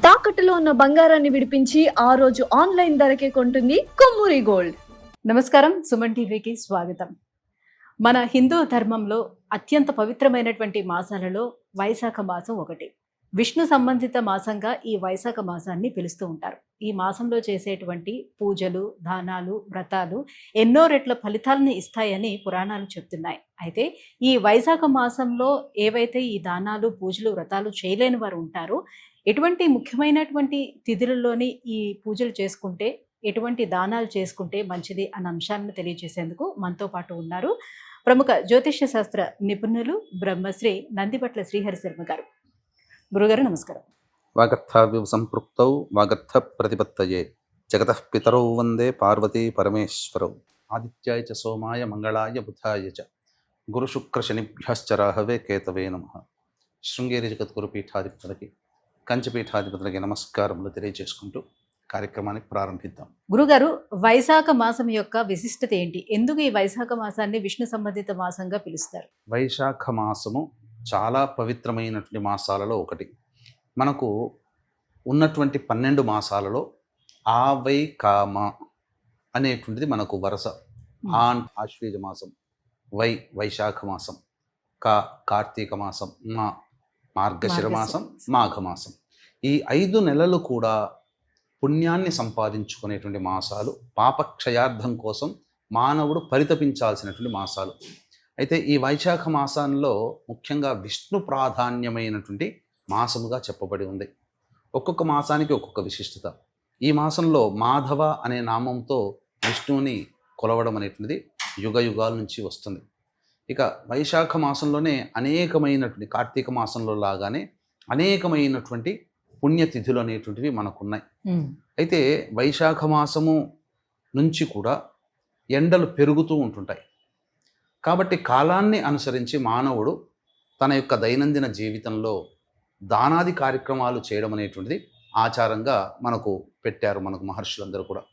తాకట్టులో ఉన్న బంగారాన్ని విడిపించి ఆ రోజు ఆన్లైన్ ధరకే కొంటుంది కొమ్మూరి గోల్డ్. నమస్కారం, సుమన్ టీవీకి స్వాగతం. మన హిందూ ధర్మంలో అత్యంత పవిత్రమైనటువంటి మాసాలలో వైశాఖ మాసం ఒకటి. విష్ణు సంబంధిత మాసంగా ఈ వైశాఖ మాసాన్ని పిలుస్తూ ఉంటారు. ఈ మాసంలో చేసేటువంటి పూజలు, దానాలు, వ్రతాలు ఎన్నో రెట్ల ఫలితాలను ఇస్తాయని పురాణాలు చెప్తున్నాయి. అయితే ఈ వైశాఖ మాసంలో ఏవైతే ఈ దానాలు, పూజలు, వ్రతాలు చేయలేని వారు ఉంటారో, ఎటువంటి ముఖ్యమైనటువంటి తిథులలోని ఈ పూజలు చేసుకుంటే, ఎటువంటి దానాలు చేసుకుంటే మంచిది అన్న అంశాలను తెలియజేసేందుకు మనతో పాటు ఉన్నారు ప్రముఖ జ్యోతిష్య శాస్త్ర నిపుణులు బ్రహ్మశ్రీ నందిపట్ల శ్రీహరి శర్మ గారు. గురుగారు నమస్కారం. వాగర్థావ్య సంపృక్తౌ వాగర్థ ప్రతిపత్తయే జగతః పితరౌ వందే పార్వతీ పరమేశ్వరౌ ఆదిత్యాయ చ సోమాయ మంగళాయ బుధాయ చ గురు శుక్ర శనిభ్యశ్చ రాహవే కేతవే నమః. శృంగేరి జగద్గురు పీఠాధిపతులకి, కంచిపీఠాధిపతులకి నమస్కారములు తెలియజేసుకుంటూ కార్యక్రమాన్ని ప్రారంభిద్దాం. గురుగారు, వైశాఖ మాసం యొక్క విశిష్టత ఏంటి? ఎందుకు ఈ వైశాఖ మాసాన్ని విష్ణు సంబంధిత మాసంగా పిలుస్తారు? వైశాఖ మాసము చాలా పవిత్రమైనటువంటి మాసాలలో ఒకటి. మనకు ఉన్నటువంటి 12 మాసాలలో ఆవైకామ అనేటువంటిది మనకు వరుస. ఆశ్వేజ మాసం, వైశాఖ మాసం, కార్తీక మాసం, మార్గశిర మాసం, మాఘమాసం. ఈ 5 నెలలు కూడా పుణ్యాన్ని సంపాదించుకునేటువంటి మాసాలు, పాపక్షయార్థం కోసం మానవుడు పరితపించాల్సినటువంటి మాసాలు. అయితే ఈ వైశాఖ మాసంలో ముఖ్యంగా విష్ణు ప్రాధాన్యమైనటువంటి మాసముగా చెప్పబడి ఉంది. ఒక్కొక్క మాసానికి ఒక్కొక్క విశిష్టత. ఈ మాసంలో మాధవ అనే నామంతో విష్ణువుని కొలవడం అనేటువంటిది యుగ యుగాల నుంచి వస్తుంది. ఇక వైశాఖ మాసంలోనే అనేకమైనటువంటి, కార్తీక మాసంలో లాగానే అనేకమైనటువంటి పుణ్యతిథులు అనేటువంటివి మనకున్నాయి. అయితే వైశాఖ మాసము నుంచి కూడా ఎండలు పెరుగుతూ ఉంటుంటాయి. కాబట్టి కాలాన్ని అనుసరించి మానవుడు తన యొక్క దైనందిన జీవితంలో దానాది కార్యక్రమాలు చేయడం అనేటువంటిది ఆచారంగా మనకు పెట్టారు, మనకు మహర్షులందరూ కూడా.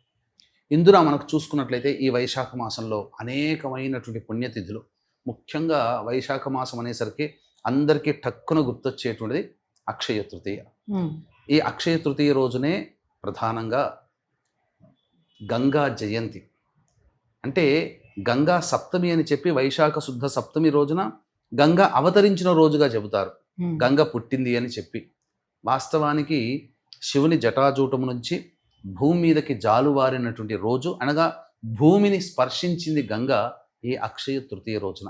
ఇందులో మనకు చూసుకున్నట్లయితే ఈ వైశాఖ మాసంలో అనేకమైనటువంటి పుణ్యతిథులు, ముఖ్యంగా వైశాఖ మాసం అనేసరికి అందరికీ టక్కున గుర్తొచ్చేటువంటిది అక్షయ తృతీయ. ఈ అక్షయ తృతీయ రోజునే ప్రధానంగా గంగా జయంతి, అంటే గంగా సప్తమి అని చెప్పి వైశాఖ శుద్ధ సప్తమి రోజున గంగ అవతరించిన రోజుగా చెబుతారు. గంగ పుట్టింది అని చెప్పి. వాస్తవానికి శివుని జటాజూటము నుంచి భూమి మీదకి జాలువారినటువంటి రోజు, అనగా భూమిని స్పర్శించింది గంగ ఈ అక్షయ తృతీయ రోజున.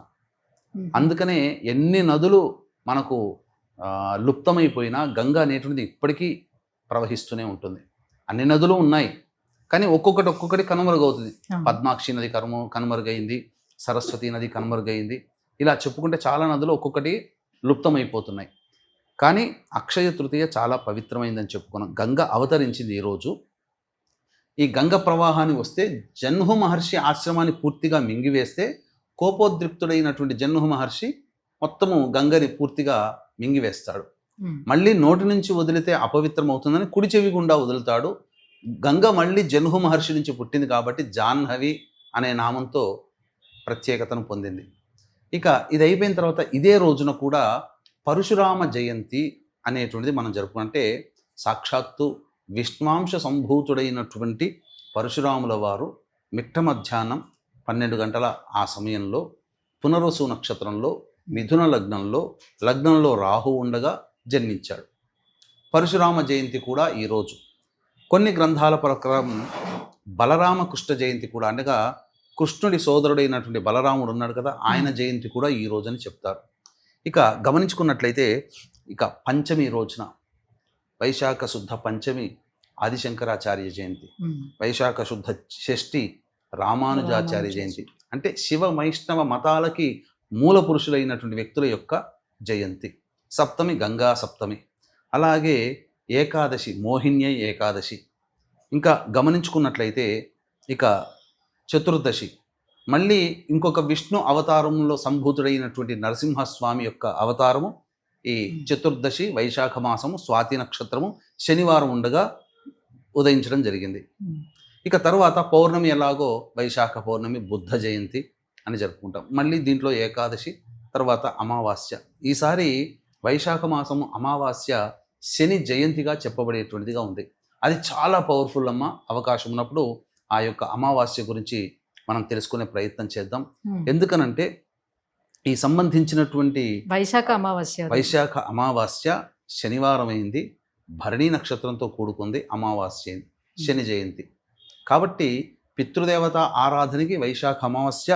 అందుకనే ఎన్ని నదులు మనకు లుప్తమైపోయినా గంగ అనేటువంటిది ఇప్పటికీ ప్రవహిస్తూనే ఉంటుంది. అన్ని నదులు ఉన్నాయి, కానీ ఒక్కొక్కటి కనుమరుగవుతుంది. పద్మాక్షి నది కనుమరుగైంది, సరస్వతి నది కనుమరుగైంది, ఇలా చెప్పుకుంటే చాలా నదులు ఒక్కొక్కటి లుప్తమైపోతున్నాయి. కానీ అక్షయ తృతీయ చాలా పవిత్రమైందని చెప్పుకున్నాం. గంగ అవతరించింది ఈరోజు. ఈ గంగ ప్రవాహాన్ని వస్తే జన్హు మహర్షి ఆశ్రమాన్ని పూర్తిగా మింగివేస్తే, కోపోద్రిక్తుడైనటువంటి జన్హు మహర్షి మొత్తము గంగని పూర్తిగా మింగివేస్తాడు. మళ్ళీ నోటి నుంచి వదిలితే అపవిత్రం అవుతుందని కుడి చెవి గుండా వదులుతాడు. గంగ మళ్ళీ జన్హు మహర్షి నుంచి పుట్టింది కాబట్టి జాహ్నవి అనే నామంతో ప్రత్యేకతను పొందింది. ఇక ఇది అయిపోయిన తర్వాత ఇదే రోజున కూడా పరశురామ జయంతి అనేటువంటిది మనం జరుపుకుంటే, సాక్షాత్తు విష్ణాంశ సంభూతుడైనటువంటి పరశురాముల వారు మిట్ట మధ్యాహ్నం 12 గంటల ఆ సమయంలో పునర్వసు నక్షత్రంలో మిథున లగ్నంలో రాహు ఉండగా జన్మించాడు. పరశురామ జయంతి కూడా ఈరోజు. కొన్ని గ్రంథాల ప్రకారం బలరామ కృష్ణ జయంతి కూడా, అనగా కృష్ణుడి సోదరుడైనటువంటి బలరాముడు ఉన్నాడు కదా, ఆయన జయంతి కూడా ఈ రోజుని చెప్తారు. ఇక గమనించుకున్నట్లయితే ఇక పంచమి రోజున, వైశాఖ శుద్ధ పంచమి ఆదిశంకరాచార్య జయంతి, వైశాఖ శుద్ధ షష్ఠి రామానుజాచార్య జయంతి, అంటే శివ వైష్ణవ మతాలకి మూల పురుషులైనటువంటి వ్యక్తుల యొక్క జయంతి. సప్తమి గంగా సప్తమి. అలాగే ఏకాదశి మోహిన్యై ఏకాదశి. ఇంకా గమనించుకున్నట్లయితే ఇక చతుర్దశి, మళ్ళీ ఇంకొక విష్ణు అవతారంలో సంభూతుడైనటువంటి నరసింహస్వామి యొక్క అవతారము ఈ చతుర్దశి వైశాఖ మాసము స్వాతి నక్షత్రము శనివారం ఉండగా ఉదయించడం జరిగింది. ఇక తర్వాత పౌర్ణమి ఎలాగో వైశాఖ పౌర్ణమి బుద్ధ జయంతి అని జరుపుకుంటాం. మళ్ళీ దీంట్లో ఏకాదశి, తర్వాత అమావాస్య. ఈసారి వైశాఖ మాసము అమావాస్య శని జయంతిగా చెప్పబడేటువంటిదిగా ఉంది. అది చాలా పవర్ఫుల్ అమ్మ. అవకాశం ఉన్నప్పుడు ఆ యొక్క అమావాస్య గురించి మనం తెలుసుకునే ప్రయత్నం చేద్దాం. ఎందుకనంటే ఈ సంబంధించినటువంటి వైశాఖ అమావాస్య శనివారం అయింది, భరణి నక్షత్రంతో కూడుకుంది, అమావాస్య అయింది, శని జయంతి. కాబట్టి పితృదేవత ఆరాధనకి వైశాఖ అమావాస్య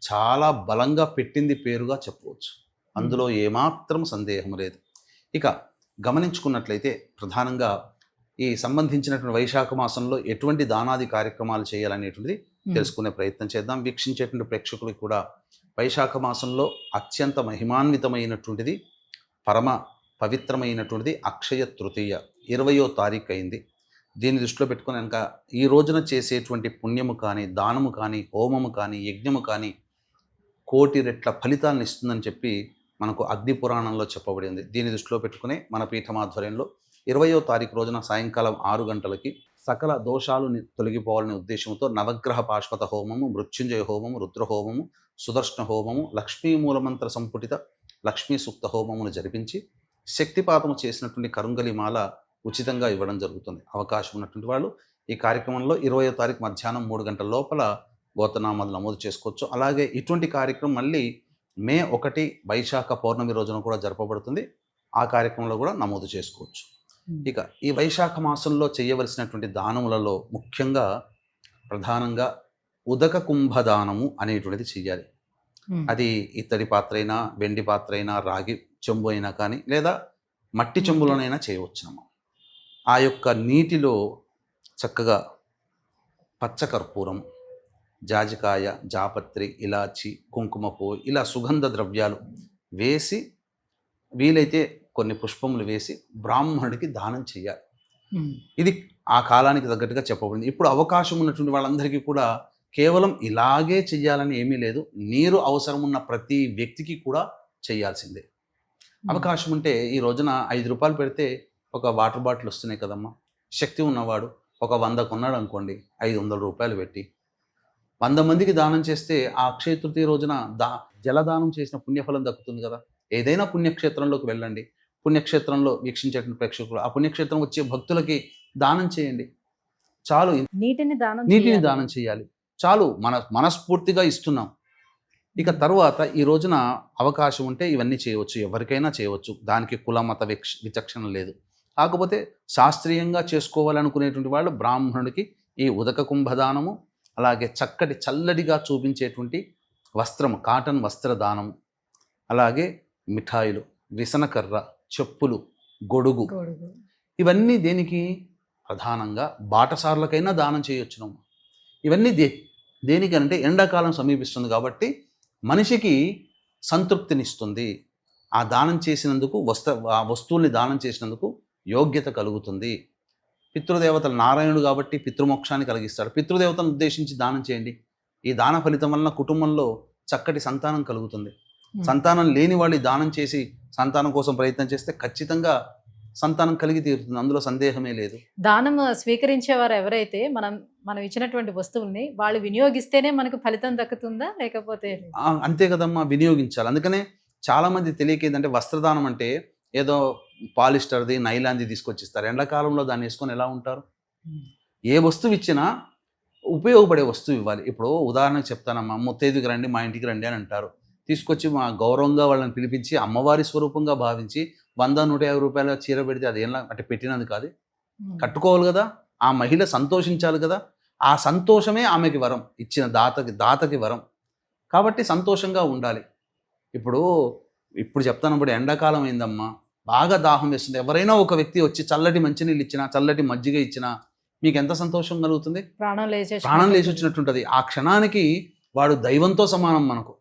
చాలా బలంగా పెట్టింది పేరుగా చెప్పవచ్చు. అందులో ఏమాత్రం సందేహం లేదు. ఇక గమనించుకున్నట్లయితే ప్రధానంగా ఈ సంబంధించినటువంటి వైశాఖ మాసంలో ఎటువంటి దానాది కార్యక్రమాలు చేయాలనేటువంటిది తెలుసుకునే ప్రయత్నం చేద్దాం. వీక్షించేటువంటి ప్రేక్షకులకు కూడా వైశాఖ మాసంలో అత్యంత మహిమాన్వితమైనటువంటిది, పరమ పవిత్రమైనటువంటిది అక్షయ తృతీయ 20వ తారీఖు అయింది. దీన్ని దృష్టిలో పెట్టుకుని కనుక ఈ రోజున చేసేటువంటి పుణ్యము కానీ, దానము కానీ, హోమము కానీ, యజ్ఞము కానీ కోటి రెట్ల ఫలితాలను ఇస్తుందని చెప్పి మనకు అగ్ని పురాణంలో చెప్పబడింది. దీన్ని దృష్టిలో పెట్టుకుని మన పీఠమాధ్వర్యంలో 20వ తారీఖు రోజున సాయంకాలం 6 గంటలకి సకల దోషాలు తొలగిపోవాలనే ఉద్దేశంతో నవగ్రహ పాశ్వత హోమము, మృత్యుంజయ హోమము, రుద్రహోమము, సుదర్శన హోమము, లక్ష్మీ మూలమంత్ర సంపుటిత లక్ష్మీ సూక్త హోమమును జరిపించి శక్తిపాతము చేసినటువంటి కరుంగలిమాల ఉచితంగా ఇవ్వడం జరుగుతుంది. అవకాశం ఉన్నటువంటి వాళ్ళు ఈ కార్యక్రమంలో 20వ తారీఖు మధ్యాహ్నం 3 గంటల లోపల గోతనామాలు నమోదు చేసుకోవచ్చు. అలాగే ఇటువంటి కార్యక్రమం మళ్ళీ మే 1 వైశాఖ పౌర్ణమి రోజున కూడా జరపబడుతుంది. ఆ కార్యక్రమంలో కూడా నమోదు చేసుకోవచ్చు. ఇక ఈ వైశాఖ మాసంలో చేయవలసినటువంటి దానములలో ముఖ్యంగా ప్రధానంగా ఉదక కుంభదానము అనేటువంటిది చెయ్యాలి. అది ఇత్తడి పాత్ర అయినా, వెండి పాత్ర అయినా, రాగి చెంబు అయినా కానీ, లేదా మట్టి చెంబులోనైనా చేయవచ్చునమ్మ. ఆ యొక్క నీటిలో చక్కగా పచ్చకర్పూరం, జాజికాయ, జాపత్రి, ఇలాచి, కుంకుమ పువ్వు ఇలా సుగంధ ద్రవ్యాలు వేసి, వీలైతే కొన్ని పుష్పములు వేసి బ్రాహ్మణుడికి దానం చేయాలి. ఇది ఆ కాలానికి తగ్గట్టుగా చెప్పబడింది. ఇప్పుడు అవకాశం ఉన్నటువంటి వాళ్ళందరికీ కూడా కేవలం ఇలాగే చెయ్యాలని ఏమీ లేదు. నీరు అవసరం ఉన్న ప్రతి వ్యక్తికి కూడా చేయాల్సిందే. అవకాశం ఉంటే ఈ రోజున 5 రూపాయలు పెడితే ఒక వాటర్ బాటిల్ వస్తున్నాయి కదమ్మా. శక్తి ఉన్నవాడు ఒక 100 కొన్నాడు అనుకోండి, 500 రూపాయలు పెట్టి 100 మందికి దానం చేస్తే ఆ అక్షయ తృతీయ రోజున జలదానం చేసిన పుణ్యఫలం దక్కుతుంది కదా. ఏదైనా పుణ్యక్షేత్రంలోకి వెళ్ళండి, పుణ్యక్షేత్రంలో వీక్షించేటువంటి ప్రేక్షకులు ఆ పుణ్యక్షేత్రం వచ్చే భక్తులకి దానం చేయండి చాలు. నీటిని దానం చేయాలి చాలు. మనస్ఫూర్తిగా ఇస్తున్నాం. ఇక తర్వాత ఈ రోజున అవకాశం ఉంటే ఇవన్నీ చేయవచ్చు, ఎవరికైనా చేయవచ్చు. దానికి కుల మత విచక్షణ లేదు. కాకపోతే శాస్త్రీయంగా చేసుకోవాలనుకునేటువంటి వాళ్ళు బ్రాహ్మణుడికి ఈ ఉదక కుంభదానము, అలాగే చక్కటి చల్లడిగా చూపించేటువంటి వస్త్రము, కాటన్ వస్త్రదానము, అలాగే మిఠాయిలు, విసనకర్ర, చెప్పులు, గొడుగు, ఇవన్నీ దేనికి ప్రధానంగా బాటసార్లకైనా దానం చేయొచ్చును. ఇవన్నీ దేనికంటే ఎండాకాలం సమీపిస్తుంది కాబట్టి మనిషికి సంతృప్తినిస్తుంది. ఆ దానం చేసినందుకు ఆ వస్తువుల్ని దానం చేసినందుకు యోగ్యత కలుగుతుంది. పితృదేవతలు నారాయణుడు కాబట్టి పితృమోక్షాన్ని కలిగిస్తాడు. పితృదేవతలను ఉద్దేశించి దానం చేయండి. ఈ దాన ఫలితం వలన కుటుంబంలో చక్కటి సంతానం కలుగుతుంది. సంతానం లేని వాళ్ళు దానం చేసి సంతానం కోసం ప్రయత్నం చేస్తే ఖచ్చితంగా సంతానం కలిగి తీరుతుంది, అందులో సందేహమే లేదు. దానం స్వీకరించేవారు ఎవరైతే మనం ఇచ్చినటువంటి వస్తువుల్ని వాళ్ళు వినియోగిస్తేనే మనకు ఫలితం దక్కుతుందా, లేకపోతే అంతే కదమ్మా, వినియోగించాలి. అందుకనే చాలా మంది తెలియక ఏంటంటే వస్త్రదానం అంటే ఏదో పాలిస్టర్ది, నైలాంది తీసుకొచ్చిస్తారు. ఎండాకాలంలో దాన్ని వేసుకొని ఎలా ఉంటారు? ఏ వస్తువు ఇచ్చినా ఉపయోగపడే వస్తువు ఇవ్వాలి. ఇప్పుడు ఉదాహరణకు చెప్తానమ్మా, ముత్తైదుకి రండి, మా ఇంటికి రండి అని అంటారు. తీసుకొచ్చి మా గౌరవంగా వాళ్ళని పిలిపించి అమ్మవారి స్వరూపంగా భావించి 100-150 రూపాయల చీర పెడితే అది ఎలా అంటే పెట్టినది కాదు, కట్టుకోవాలి కదా. ఆ మహిళ సంతోషించాలి కదా. ఆ సంతోషమే ఆమెకి వరం, ఇచ్చిన దాతకి వరం. కాబట్టి సంతోషంగా ఉండాలి. ఇప్పుడు చెప్తాను, ఇప్పుడు ఎండాకాలం అయిందమ్మా, బాగా దాహం వేస్తుంది. ఎవరైనా ఒక వ్యక్తి వచ్చి చల్లటి మంచినీళ్ళు ఇచ్చినా, చల్లటి మజ్జిగ ఇచ్చినా మీకు ఎంత సంతోషం కలుగుతుంది? ప్రాణం లేచి వచ్చినట్టుంటుంది. ఆ క్షణానికి వాడు దైవంతో సమానం మనకు.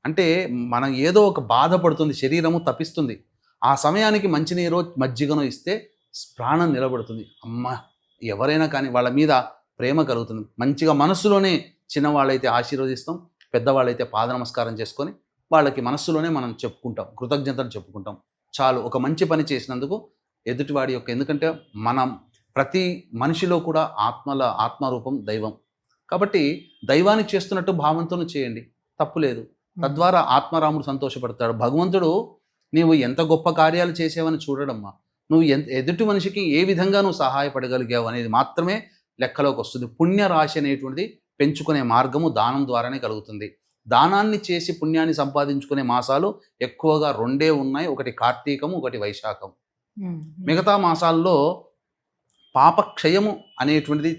అంటే మనం ఏదో ఒక బాధపడుతుంది, శరీరము తపిస్తుంది. ఆ సమయానికి మంచినీరో మజ్జిగనో ఇస్తే ప్రాణం నిలబడుతుంది. అమ్మ, ఎవరైనా కానీ వాళ్ళ మీద ప్రేమ కలుగుతుంది. మంచిగా మనస్సులోనే చిన్నవాళ్ళైతే ఆశీర్వదిస్తాం, పెద్దవాళ్ళైతే పాద నమస్కారం చేసుకొని వాళ్ళకి మనస్సులోనే మనం చెప్పుకుంటాం, కృతజ్ఞతలు చెప్పుకుంటాం. చాలు, ఒక మంచి పని చేసినందుకు ఎదుటివాడి యొక్క, ఎందుకంటే మనం ప్రతి మనిషిలో కూడా ఆత్మరూపం దైవం. కాబట్టి దైవానికి చేస్తున్నట్టు భావంతో చేయండి, తప్పు లేదు. తద్వారా ఆత్మరాముడు సంతోషపడతాడు. భగవంతుడు నీవు ఎంత గొప్ప కార్యాలు చేసేవని చూడడమ్మా, నువ్వు ఎదుటి మనిషికి ఏ విధంగా నువ్వు సహాయపడగలిగావు అనేది మాత్రమే లెక్కలోకి వస్తుంది. పుణ్యరాశి అనేటువంటిది పెంచుకునే మార్గము దానం ద్వారానే కలుగుతుంది. దానాన్ని చేసి పుణ్యాన్ని సంపాదించుకునే మాసాలు ఎక్కువగా రెండే ఉన్నాయి, ఒకటి కార్తీకము, ఒకటి వైశాఖం. మిగతా మాసాల్లో పాపక్షయము అనేటువంటిది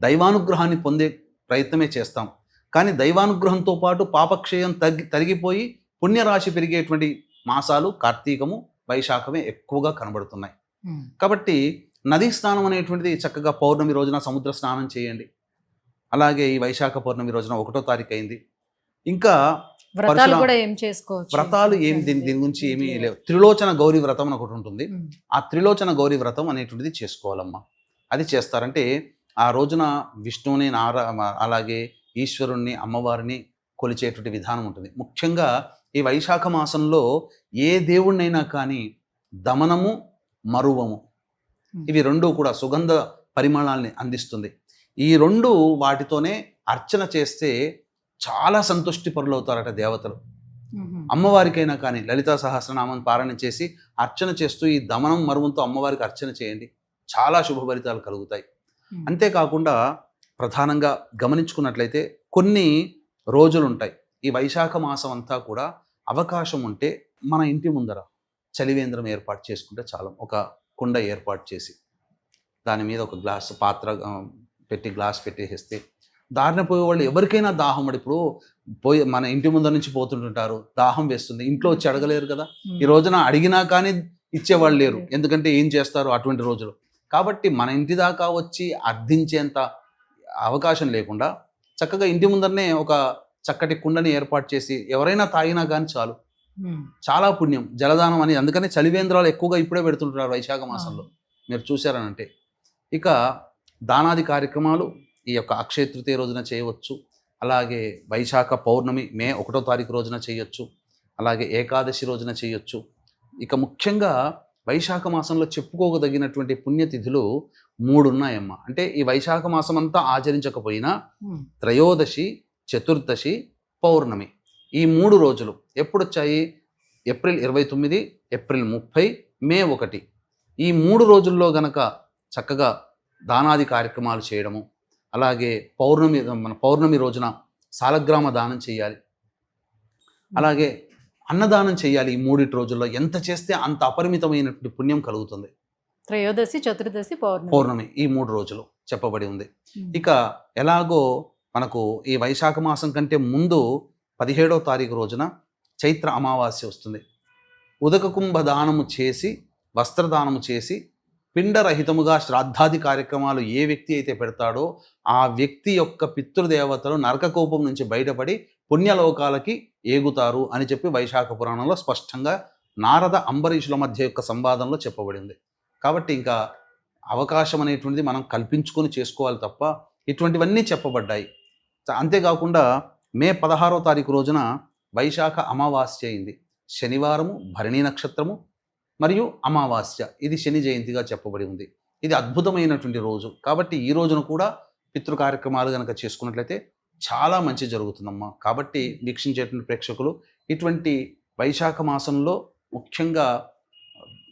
దైవానుగ్రహాన్ని పొందే ప్రయత్నమే చేస్తాం. కానీ దైవానుగ్రహంతో పాటు పాపక్షయం తరిగిపోయి పుణ్యరాశి పెరిగేటువంటి మాసాలు కార్తీకము, వైశాఖమే ఎక్కువగా కనబడుతున్నాయి. కాబట్టి నదీ స్నానం అనేటువంటిది చక్కగా పౌర్ణమి రోజున సముద్ర స్నానం చేయండి. అలాగే ఈ వైశాఖ పౌర్ణమి రోజున 1వ తారీఖు అయింది. ఇంకా వ్రతాలు కూడా ఏం చేసుకోవచ్చు? వ్రతాలు ఏం దీని గురించి ఏమీ లేవు. త్రిలోచన గౌరీ వ్రతం అని ఒకటి ఉంటుంది. ఆ త్రిలోచన గౌరీ వ్రతం అనేటువంటిది చేసుకోవాలమ్మా. అది చేస్తారంటే ఆ రోజున విష్ణువుని అలాగే ఈశ్వరుణ్ణి, అమ్మవారిని కొలిచేటువంటి విధానం ఉంటుంది. ముఖ్యంగా ఈ వైశాఖ మాసంలో ఏ దేవుణ్ణైనా కానీ దమనము, మరువము ఇవి రెండు కూడా సుగంధ పరిమళాల్ని అందిస్తుంది. ఈ రెండు వాటితోనే అర్చన చేస్తే చాలా సంతుష్టి పరులవుతారట దేవతలు. అమ్మవారికైనా కానీ లలితా సహస్రనామం పారాయణ చేసి అర్చన చేస్తూ ఈ దమనం, మరువంతో అమ్మవారికి అర్చన చేయండి, చాలా శుభ ఫలితాలు కలుగుతాయి. అంతేకాకుండా ప్రధానంగా గమనించుకున్నట్లయితే కొన్ని రోజులు ఉంటాయి. ఈ వైశాఖ మాసం అంతా కూడా అవకాశం ఉంటే మన ఇంటి ముందర చలివేంద్రం ఏర్పాటు చేసుకుంటే చాలా, ఒక కుండ ఏర్పాటు చేసి దాని మీద ఒక పాత్ర పెట్టి గ్లాస్ పెట్టేసేస్తే దారిన పోయే వాళ్ళు ఎవరికైనా దాహం ఇప్పుడు మన ఇంటి ముందర నుంచి పోతుంటుంటారు, దాహం వేస్తుంది, ఇంట్లో వచ్చి అడగలేరు కదా. ఈ రోజున అడిగినా కానీ ఇచ్చేవాళ్ళు లేరు, ఎందుకంటే ఏం చేస్తారు అటువంటి రోజులు. కాబట్టి మన ఇంటి దాకా వచ్చి అర్థించేంత అవకాశం లేకుండా చక్కగా ఇంటి ముందరనే ఒక చక్కటి కుండని ఏర్పాటు చేసి ఎవరైనా తాగినా కానీ చాలు, చాలా పుణ్యం. జలదానం అని అందుకనే చలివేంద్రాలు ఎక్కువగా ఇప్పుడే పెడుతుంటారు వైశాఖ మాసంలో, మీరు చూశారనంటే. ఇక దానాది కార్యక్రమాలు ఈ యొక్క అక్షయ తృతీయ రోజున చేయవచ్చు. అలాగే వైశాఖ పౌర్ణమి మే 1వ తారీఖు రోజున చేయొచ్చు. అలాగే ఏకాదశి రోజున చేయొచ్చు. ఇక ముఖ్యంగా వైశాఖ మాసంలో చెప్పుకోదగినటువంటి పుణ్యతిథులు 3 ఉన్నాయమ్మా. అంటే ఈ వైశాఖ మాసం అంతా ఆచరించకపోయినా త్రయోదశి, చతుర్దశి, పౌర్ణమి ఈ 3 రోజులు ఎప్పుడు వచ్చాయి? ఏప్రిల్ 29, ఏప్రిల్ 30, మే 1. ఈ 3 రోజుల్లో గనక చక్కగా దానాది కార్యక్రమాలు చేయడము, అలాగే పౌర్ణమి రోజున సాలగ్రామ దానం చేయాలి, అలాగే అన్నదానం చేయాలి. ఈ 3 రోజుల్లో ఎంత చేస్తే అంత అపరిమితమైనటువంటి పుణ్యం కలుగుతుంది. త్రయోదశి, చతుర్దశి, పౌర్ణమి ఈ 3 రోజులు చెప్పబడి ఉంది. ఇక ఎలాగో మనకు ఈ వైశాఖ మాసం కంటే ముందు 17వ తారీఖు రోజున చైత్ర అమావాస్య వస్తుంది. ఉదక కుంభ దానము చేసి, వస్త్రదానము చేసి, పిండరహితముగా శ్రాద్ధాది కార్యక్రమాలు ఏ వ్యక్తి అయితే పెడతాడో ఆ వ్యక్తి యొక్క పితృదేవతలు నరకకోపం నుంచి బయటపడి పుణ్యలోకాలకి ఏగుతారు అని చెప్పి వైశాఖ పురాణంలో స్పష్టంగా నారద అంబరీషుల మధ్య యొక్క సంవాదంలో చెప్పబడింది. కాబట్టి ఇంకా అవకాశం అనేటువంటిది మనం కల్పించుకొని చేసుకోవాలి తప్ప ఇటువంటివన్నీ చెప్పబడ్డాయి. అంతేకాకుండా మే 16వ తారీఖు రోజున వైశాఖ అమావాస్య అయింది. శనివారము, భరణి నక్షత్రము మరియు అమావాస్య, ఇది శని జయంతిగా చెప్పబడి ఉంది. ఇది అద్భుతమైనటువంటి రోజు. కాబట్టి ఈ రోజున కూడా పితృ కార్యక్రమాలు కనుక చేసుకున్నట్లయితే చాలా మంచి జరుగుతుందమ్మా. కాబట్టి వీక్షించేటువంటి ప్రేక్షకులు ఇటువంటి వైశాఖ మాసంలో ముఖ్యంగా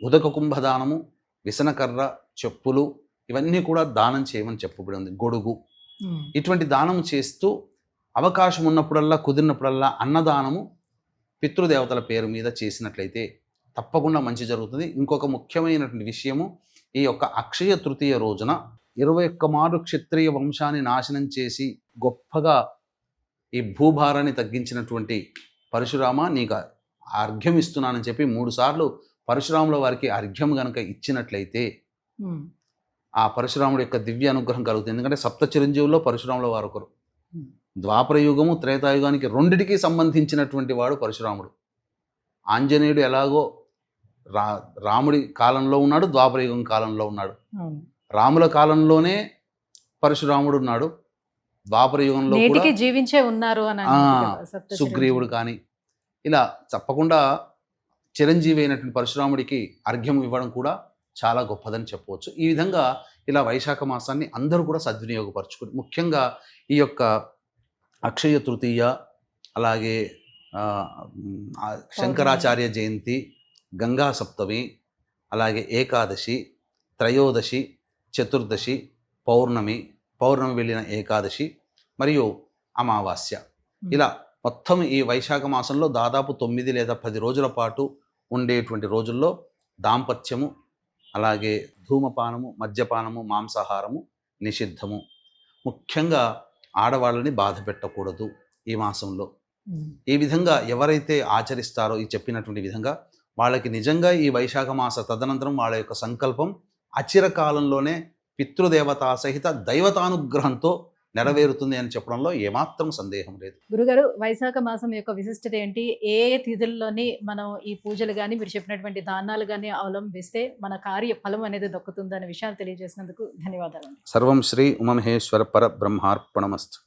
ఉదక కుంభదానము, విసనకర్ర, చెప్పులు ఇవన్నీ కూడా దానం చేయమని చెప్పబడి ఉంది. గొడుగు ఇటువంటి దానం చేస్తూ అవకాశం ఉన్నప్పుడల్లా, కుదిరినప్పుడల్లా అన్నదానము పితృదేవతల పేరు మీద చేసినట్లయితే తప్పకుండా మంచి జరుగుతుంది. ఇంకొక ముఖ్యమైనటువంటి విషయము, ఈ యొక్క అక్షయ తృతీయ రోజున 21 మారు క్షత్రియ వంశాన్ని నాశనం చేసి గొప్పగా ఈ భూభారాన్ని తగ్గించినటువంటి పరశురామ, నీకు అర్ఘ్యం ఇస్తున్నానని చెప్పి 3 సార్లు పరశురాముల వారికి అర్ఘ్యం గనక ఇచ్చినట్లయితే ఆ పరశురాముడి యొక్క దివ్య అనుగ్రహం కలుగుతుంది. ఎందుకంటే 7 చిరంజీవుల్లో పరశురాముల వారు ఒకరు. ద్వాపరయుగము, త్రేతాయుగానికి రెండిటికి సంబంధించినటువంటి వాడు పరశురాముడు. ఆంజనేయుడు ఎలాగో రాముడి కాలంలో ఉన్నాడు, ద్వాపరయుగం కాలంలో ఉన్నాడు. రాముల కాలంలోనే పరశురాముడు ఉన్నాడు, ద్వాపరయుగంలో కూడా జీవించే ఉన్నారు సుగ్రీవుడు కానీ ఇలా తప్పకుండా చిరంజీవి అయినటువంటి పరశురాముడికి అర్ఘ్యం ఇవ్వడం కూడా చాలా గొప్పదని చెప్పవచ్చు. ఈ విధంగా ఇలా వైశాఖ మాసాన్ని అందరూ కూడా సద్వినియోగపరచుకుని, ముఖ్యంగా ఈ యొక్క అక్షయ తృతీయ, అలాగే శంకరాచార్య జయంతి, గంగా సప్తమి, అలాగే ఏకాదశి, త్రయోదశి, చతుర్దశి, పౌర్ణమి, పౌర్ణమి వెళ్ళిన ఏకాదశి మరియు అమావాస్య. ఇలా మొత్తం ఈ వైశాఖ మాసంలో దాదాపు 9 లేదా 10 రోజుల పాటు ఉండేటువంటి రోజుల్లో దాంపత్యము, అలాగే ధూమపానము, మద్యపానము, మాంసాహారము నిషిద్ధము. ముఖ్యంగా ఆడవాళ్ళని బాధ పెట్టకూడదు ఈ మాసంలో. ఈ విధంగా ఎవరైతే ఆచరిస్తారో ఈ చెప్పినటువంటి విధంగా వాళ్ళకి నిజంగా ఈ వైశాఖ మాస తదనంతరం వాళ్ళ యొక్క సంకల్పం అచిరకాలంలోనే పితృదేవతా సహిత దైవతానుగ్రహంతో నెరవేరుతుంది అని చెప్పడంలో ఏమాత్రం సందేహం లేదు. గురుగారు, వైశాఖ మాసం యొక్క విశిష్టత ఏంటి? ఏ తిథుల్లోని మనం ఈ పూజలు కానీ మీరు చెప్పినటువంటి దానాలు కానీ అవలంబిస్తే మన కార్య ఫలం అనేది దక్కుతుంది అనే విషయాలు తెలియజేసినందుకు ధన్యవాదాలు. సర్వం శ్రీ ఉమామహేశ్వర పర బ్రహ్మార్పణమస్తు.